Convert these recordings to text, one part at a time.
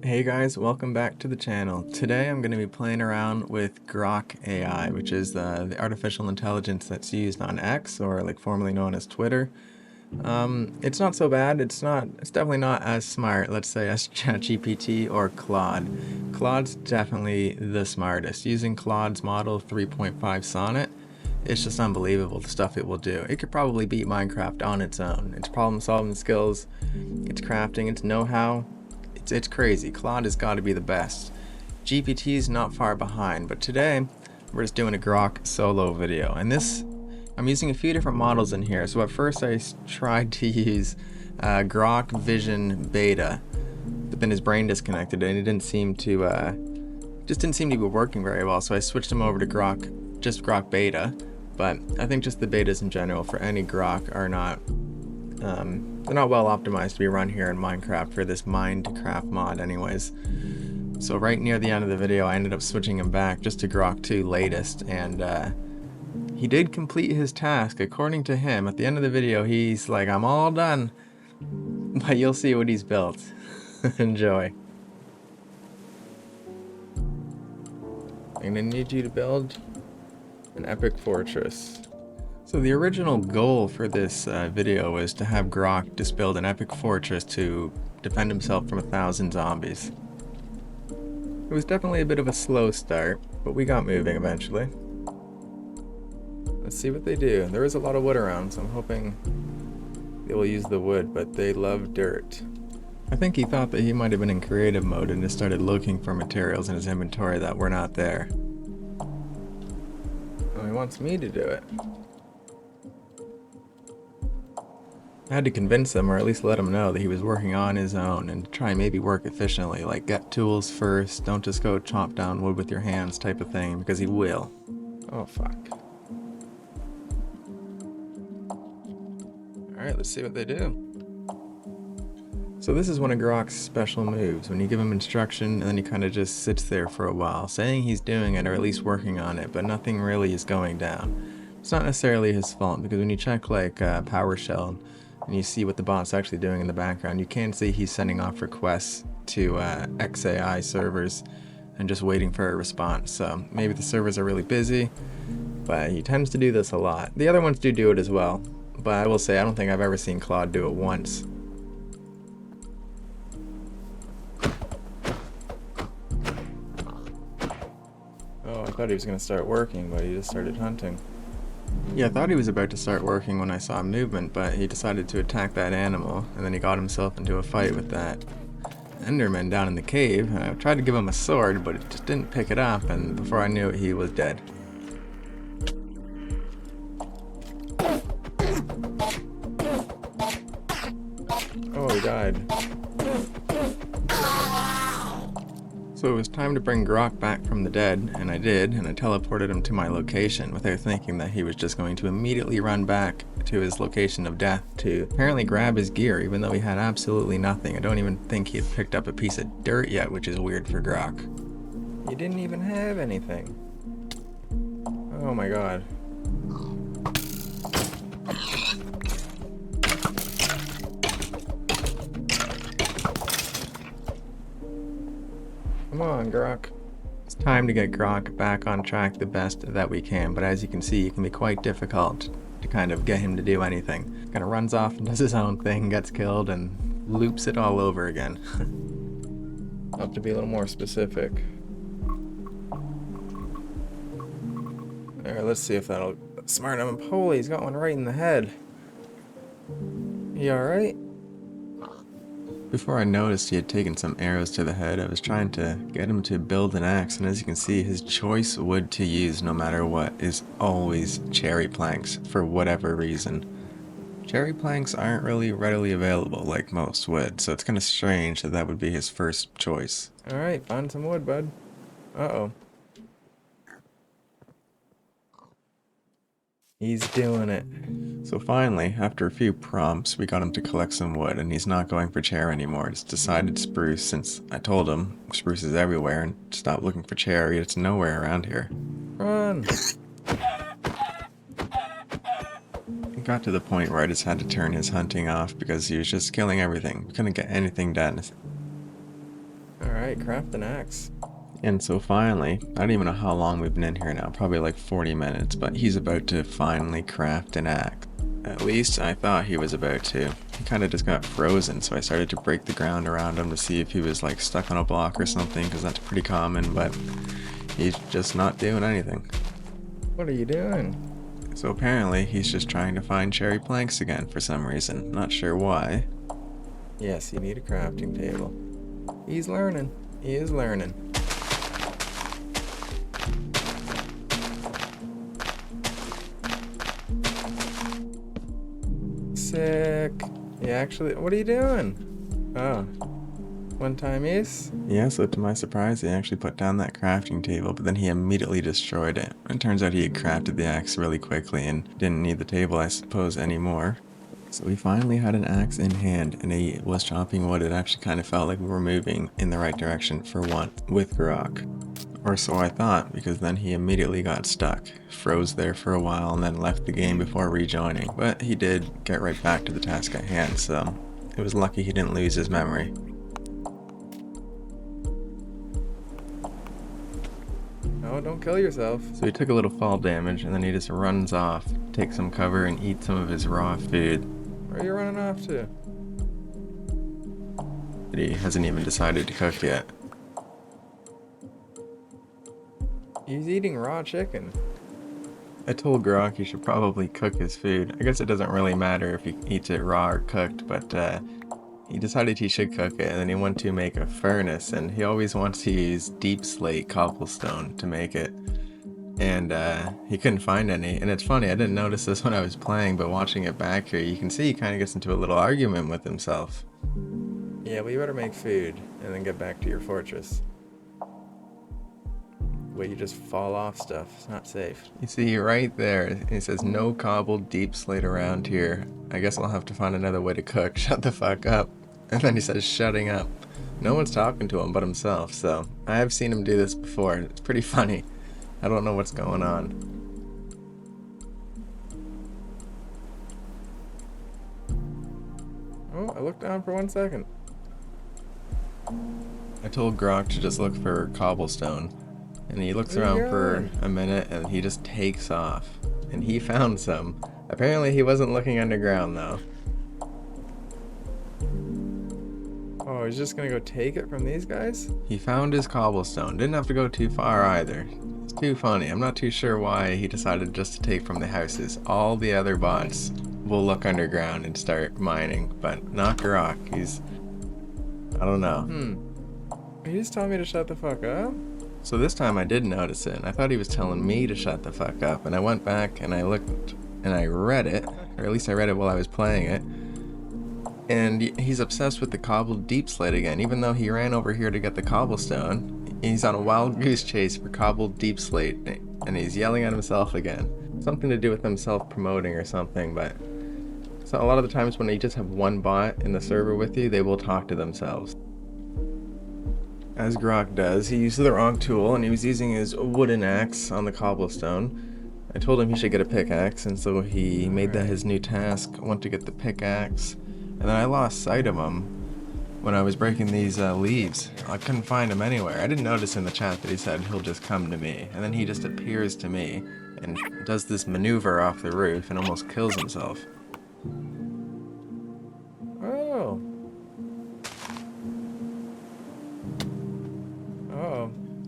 Hey guys, welcome back to the channel. Today I'm going to be playing around with Grok AI, which is the artificial intelligence that's used on X, or like formerly known as Twitter. It's not so bad. It's definitely not as smart, let's say, as ChatGPT or Claude. Claude's definitely the smartest. Using Claude's model 3.5 Sonnet, it's just unbelievable the stuff it will do. It could probably beat Minecraft on its own. Its problem solving skills, its crafting, its know-how. It's crazy. Claude has got to be the best. GPT's not far behind, but today we're just doing a Grok solo video. And I'm using a few different models in here. So at first I tried to use Grok Vision Beta, but then his brain disconnected and it didn't seem to be working very well. So I switched him over to Grok Beta. But I think just the betas in general for any Grok are not they're not well optimized to be run here in Minecraft for this Mindcraft mod anyways. So right near the end of the video I ended up switching him back just to Grok 2 latest, and he did complete his task according to him. At the end of the video he's like, I'm all done, but you'll see what he's built. Enjoy. I'm gonna need you to build an epic fortress. So the original goal for this video was to have Grok just build an epic fortress to defend himself from 1,000 zombies. It was definitely a bit of a slow start, but we got moving eventually. Let's see what they do. There is a lot of wood around, so I'm hoping they will use the wood, but they love dirt. I think he thought that he might have been in creative mode and just started looking for materials in his inventory that were not there. Oh, he wants me to do it. I had to convince him, or at least let him know, that he was working on his own and try and maybe work efficiently, like get tools first, don't just go chop down wood with your hands type of thing, because he will. Oh fuck. Alright, let's see what they do. So this is one of Grok's special moves, when you give him instruction and then he kind of just sits there for a while, saying he's doing it or at least working on it, but nothing really is going down. It's not necessarily his fault, because when you check like PowerShell, and you see what the bot's actually doing in the background, you can see he's sending off requests to xAI servers and just waiting for a response. So maybe the servers are really busy, but he tends to do this a lot. The other ones do it as well, but I will say I don't think I've ever seen Claude do it once. Oh, I thought he was going to start working, but he just started hunting. Yeah, I thought he was about to start working when I saw movement, but he decided to attack that animal, and then he got himself into a fight with that Enderman down in the cave. I tried to give him a sword, but it just didn't pick it up, and before I knew it, he was dead. Oh, he died. So it was time to bring Grok back from the dead, and I did, and I teleported him to my location without thinking that he was just going to immediately run back to his location of death to apparently grab his gear, even though he had absolutely nothing. I don't even think he had picked up a piece of dirt yet, which is weird for Grok. He didn't even have anything. Oh my god. Come on, Grok. It's time to get Grok back on track the best that we can, but as you can see, it can be quite difficult to kind of get him to do anything. Kind of runs off and does his own thing, gets killed, and loops it all over again. I'll have to be a little more specific. Alright, let's see if that'll smart him. Holy, he's got one right in the head. You alright? Before I noticed he had taken some arrows to the head, I was trying to get him to build an axe, and as you can see, his choice wood to use no matter what is always cherry planks, for whatever reason. Cherry planks aren't really readily available like most wood, so it's kind of strange that that would be his first choice. Alright, find some wood, bud. Uh-oh. He's doing it. So finally, after a few prompts, we got him to collect some wood, and he's not going for chair anymore. He's decided spruce, since I told him spruce is everywhere, and stop looking for cherry. It's nowhere around here. Run! It got to the point where I just had to turn his hunting off because he was just killing everything. We couldn't get anything done. Alright, craft an axe. And so finally, I don't even know how long we've been in here now, probably like 40 minutes, but he's about to finally craft an axe. At least I thought he was about to. He kind of just got frozen, so I started to break the ground around him to see if he was like stuck on a block or something, because that's pretty common, but he's just not doing anything. What are you doing? So apparently he's just trying to find cherry planks again for some reason, not sure why. Yes, you need a crafting table. He's learning. He is learning. Sick. Yeah, actually, what are you doing? Oh. One time is? Yeah, so to my surprise, he actually put down that crafting table, but then he immediately destroyed it. It turns out he had crafted the axe really quickly and didn't need the table, I suppose, anymore. So we finally had an axe in hand, and he was chopping wood. It actually kind of felt like we were moving in the right direction for once with Grok. Or so I thought, because then he immediately got stuck, froze there for a while, and then left the game before rejoining. But he did get right back to the task at hand, so it was lucky he didn't lose his memory. Oh, don't kill yourself. So he took a little fall damage, and then he just runs off, takes some cover, and eats some of his raw food. Where are you running off to? He hasn't even decided to cook yet. He's eating raw chicken. I told Grok he should probably cook his food. I guess it doesn't really matter if he eats it raw or cooked, but he decided he should cook it, and then he wanted to make a furnace, and he always wants to use deep slate cobblestone to make it. And he couldn't find any, and it's funny, I didn't notice this when I was playing, but watching it back here, you can see he kind of gets into a little argument with himself. Yeah, well, you better make food, and then get back to your fortress. Way you just fall off stuff, it's not safe. You see right there, it says no cobbled deep slate around here. I guess I'll have to find another way to cook. Shut the fuck up. And then he says shutting up. No one's talking to him but himself, so I have seen him do this before. It's pretty funny. I don't know what's going on. Oh, I looked down for 1 second. I told Grok to just look for cobblestone, and he looks around for a minute and he just takes off. And he found some. Apparently he wasn't looking underground though. Oh, he's just gonna go take it from these guys? He found his cobblestone. Didn't have to go too far either. It's too funny. I'm not too sure why he decided just to take from the houses. All the other bots will look underground and start mining, but not Grok. He's... I don't know. Are you just telling me to shut the fuck up? So this time I did notice it, and I thought he was telling me to shut the fuck up, and I went back and I looked and I read it, or at least I read it while I was playing it, and he's obsessed with the cobbled deep slate again. Even though he ran over here to get the cobblestone, he's on a wild goose chase for cobbled deep slate, and he's yelling at himself again. Something to do with himself promoting or something, but so a lot of the times when you just have one bot in the server with you, they will talk to themselves. As Grok does, he used the wrong tool, and he was using his wooden axe on the cobblestone. I told him he should get a pickaxe, and so he made that his new task, went to get the pickaxe, and then I lost sight of him when I was breaking these leaves. I couldn't find him anywhere. I didn't notice in the chat that he said he'll just come to me, and then he just appears to me and does this maneuver off the roof and almost kills himself. Oh.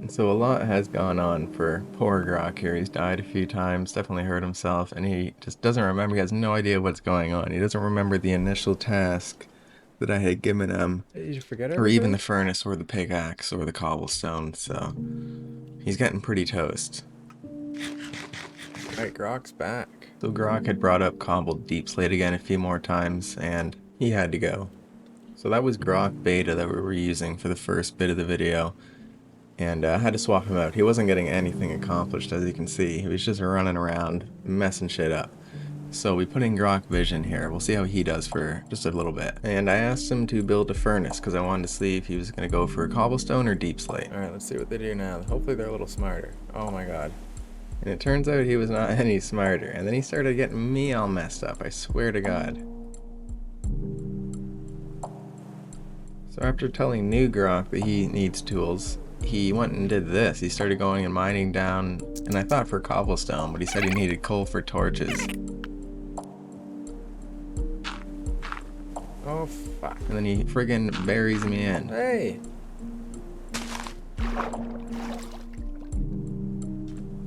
And so a lot has gone on for poor Grok here. He's died a few times, definitely hurt himself, and he just doesn't remember. He has no idea what's going on. He doesn't remember the initial task that I had given him. Did you forget everything? Or even the furnace or the pickaxe or the cobblestone, so he's getting pretty toast. Alright, Grok's back. So Grok had brought up cobbled deep slate again a few more times, and he had to go. So that was Grok Beta that we were using for the first bit of the video. And I had to swap him out. He wasn't getting anything accomplished, as you can see. He was just running around, messing shit up. So we put in Grok Vision here. We'll see how he does for just a little bit. And I asked him to build a furnace, because I wanted to see if he was going to go for cobblestone or deep slate. Alright, let's see what they do now. Hopefully they're a little smarter. Oh my god. And it turns out he was not any smarter. And then he started getting me all messed up, I swear to god. So after telling new Grok that he needs tools, he went and did this. He started going and mining down, and I thought for cobblestone, but he said he needed coal for torches. Oh, fuck. And then he friggin' buries me in. Hey!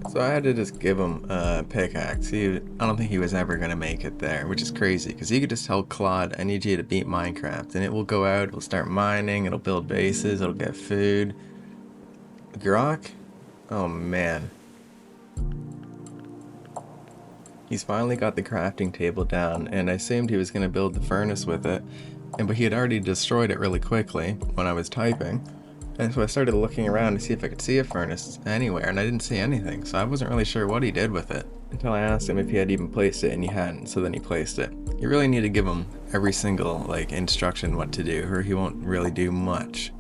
So I had to just give him a pickaxe. I don't think he was ever going to make it there, which is crazy, because you could just tell Claude, I need you to beat Minecraft, and it will go out, it'll start mining, it'll build bases, it'll get food. Grok? Oh man. He's finally got the crafting table down, and I assumed he was going to build the furnace with it, but he had already destroyed it really quickly when I was typing. And so I started looking around to see if I could see a furnace anywhere, and I didn't see anything, so I wasn't really sure what he did with it. Until I asked him if he had even placed it, and he hadn't, so then he placed it. You really need to give him every single, instruction what to do, or he won't really do much.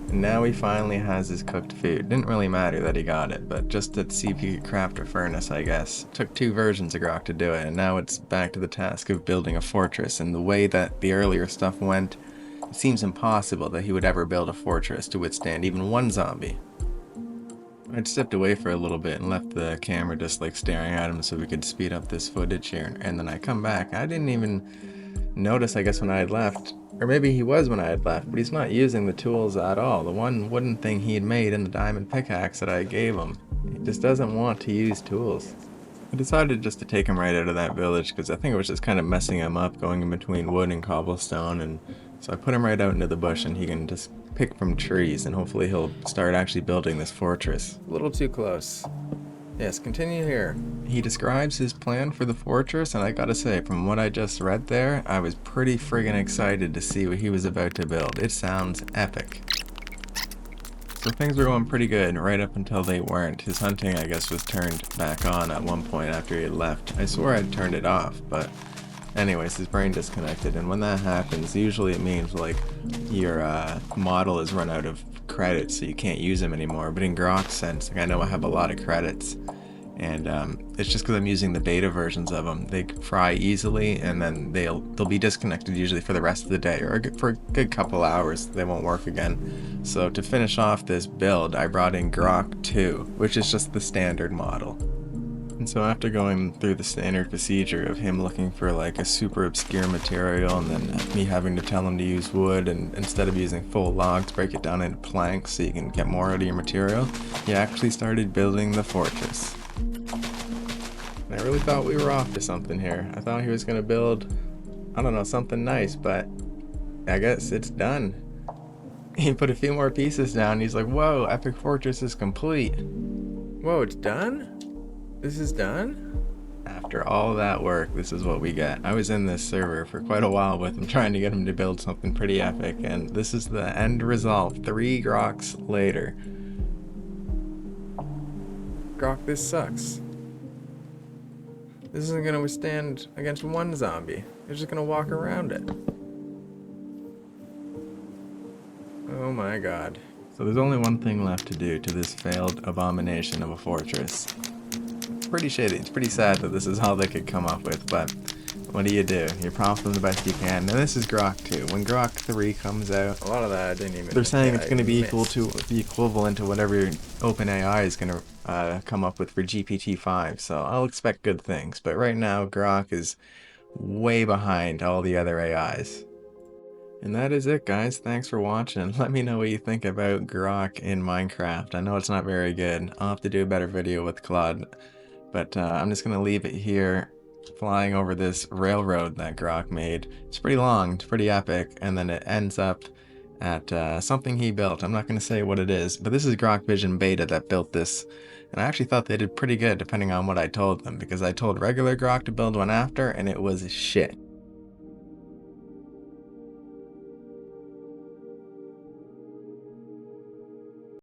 And now he finally has his cooked food. Didn't really matter that he got it, but just to see if he could craft a furnace, I guess. Took 2 versions of Grok to do it, and now it's back to the task of building a fortress, and the way that the earlier stuff went, it seems impossible that he would ever build a fortress to withstand even 1 zombie. I'd stepped away for a little bit and left the camera just staring at him so we could speed up this footage here, and then I come back. I didn't even notice, I guess, when I had left, or maybe he was when I had left, but he's not using the tools at all. The one wooden thing he had made in the diamond pickaxe that I gave him, he just doesn't want to use tools. I decided just to take him right out of that village because I think it was just kind of messing him up going in between wood and cobblestone, and so I put him right out into the bush and he can just pick from trees and hopefully he'll start actually building this fortress. A little too close. Yes, continue here. He describes his plan for the fortress, and I gotta say, from what I just read there, I was pretty friggin' excited to see what he was about to build. It sounds epic. So things were going pretty good right up until they weren't. His hunting, I guess, was turned back on at one point after he had left. I swore I'd turned it off, but anyways, his brain disconnected, and when that happens, usually it means your model has run out of credits, so you can't use them anymore. But in Grok's sense, I know I have a lot of credits, and it's just because I'm using the beta versions of them. They fry easily, and then they'll be disconnected usually for the rest of the day, or for a good couple hours. They won't work again. So to finish off this build, I brought in Grok 2, which is just the standard model. And so after going through the standard procedure of him looking for a super obscure material, and then me having to tell him to use wood, and instead of using full logs, break it down into planks so you can get more out of your material, he actually started building the fortress. And I really thought we were off to something here. I thought he was going to build, I don't know, something nice, but I guess it's done. He put a few more pieces down, he's like, whoa, epic fortress is complete. Whoa, it's done? This is done? After all that work, this is what we get. I was in this server for quite a while with him, trying to get him to build something pretty epic, and this is the end result, 3 Groks later. Grok, this sucks. This isn't gonna withstand against 1 zombie. You're just gonna walk around it. Oh my god. So there's only one thing left to do to this failed abomination of a fortress. Pretty shitty. It's pretty sad that this is all they could come up with, but what do? You prompt them the best you can. Now this is Grok 2. When Grok 3 comes out, A lot of that I didn't even... they're saying it's going to be missed. the equivalent to whatever OpenAI is going to come up with for GPT-5. So I'll expect good things. But right now, Grok is way behind all the other AIs. And that is it, guys. Thanks for watching. Let me know what you think about Grok in Minecraft. I know it's not very good. I'll have to do a better video with Claude. But I'm just going to leave it here, flying over this railroad that Grok made. It's pretty long, it's pretty epic, and then it ends up at something he built. I'm not going to say what it is, but this is Grok Vision Beta that built this. And I actually thought they did pretty good depending on what I told them, because I told regular Grok to build one after, and it was shit.